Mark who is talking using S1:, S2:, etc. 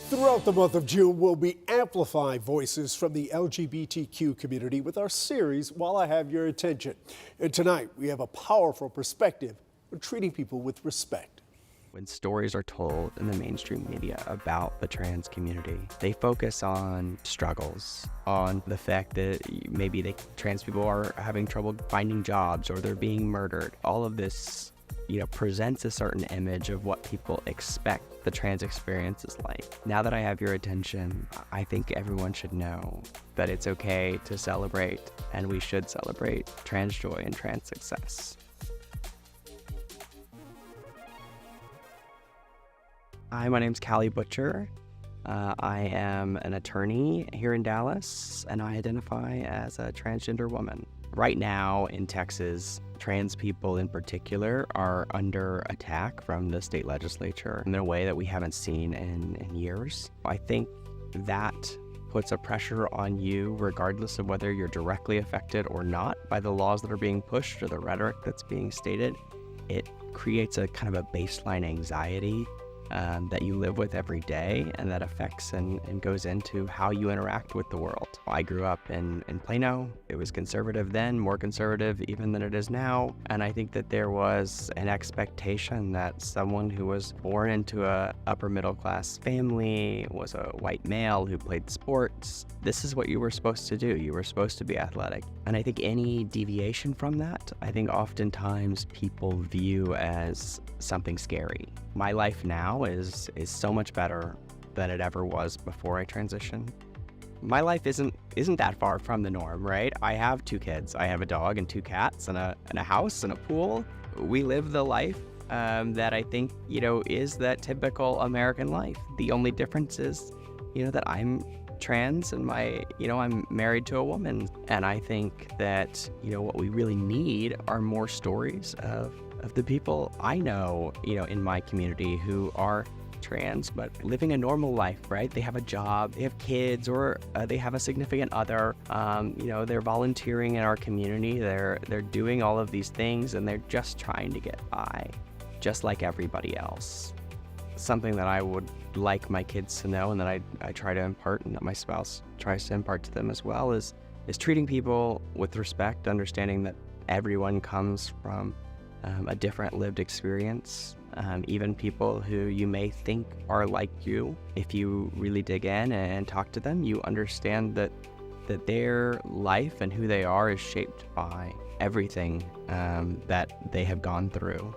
S1: Throughout the month of June, we'll be amplify voices from the LGBTQ community with our series, While I Have Your Attention. And tonight, we have a powerful perspective on treating people with respect.
S2: When stories are told in the mainstream media about the trans community, they focus on struggles, on the fact that maybe trans people are having trouble finding jobs or they're being murdered. All of this, presents a certain image of what people expect the trans experience is like. Now that I have your attention, I think everyone should know that it's okay to celebrate, and we should celebrate trans joy and trans success. Hi, my name's Callie Butcher. I am an attorney here in Dallas, and I identify as a transgender woman. Right now in Texas, trans people in particular are under attack from the state legislature in a way that we haven't seen in years. I think that puts a pressure on you regardless of whether you're directly affected or not by the laws that are being pushed or the rhetoric that's being stated. It creates a kind of a baseline anxiety that you live with every day, and that affects and goes into how you interact with the world. I grew up in Plano. It was conservative then, more conservative even than it is now, and I think that there was an expectation that someone who was born into a upper middle class family, was a white male who played sports, this is what you were supposed to do. You were supposed to be athletic. And I think any deviation from that, I think oftentimes people view as something scary. My life now is so much better than it ever was before I transitioned. My life isn't that far from the norm, right? I have 2 kids. I have a dog and 2 cats and a house and a pool. We live the life that I think, is that typical American life. The only difference is, that I'm trans and I'm married to a woman. And I think that, what we really need are more stories of the people I know, in my community who are trans, but living a normal life, right? They have a job, they have kids, or they have a significant other. They're volunteering in our community. They're doing all of these things, and they're just trying to get by, just like everybody else. Something that I would like my kids to know, and that I try to impart, and that my spouse tries to impart to them as well, is treating people with respect, understanding that everyone comes from a different lived experience. Even people who you may think are like you, if you really dig in and talk to them, you understand that their life and who they are is shaped by everything that they have gone through.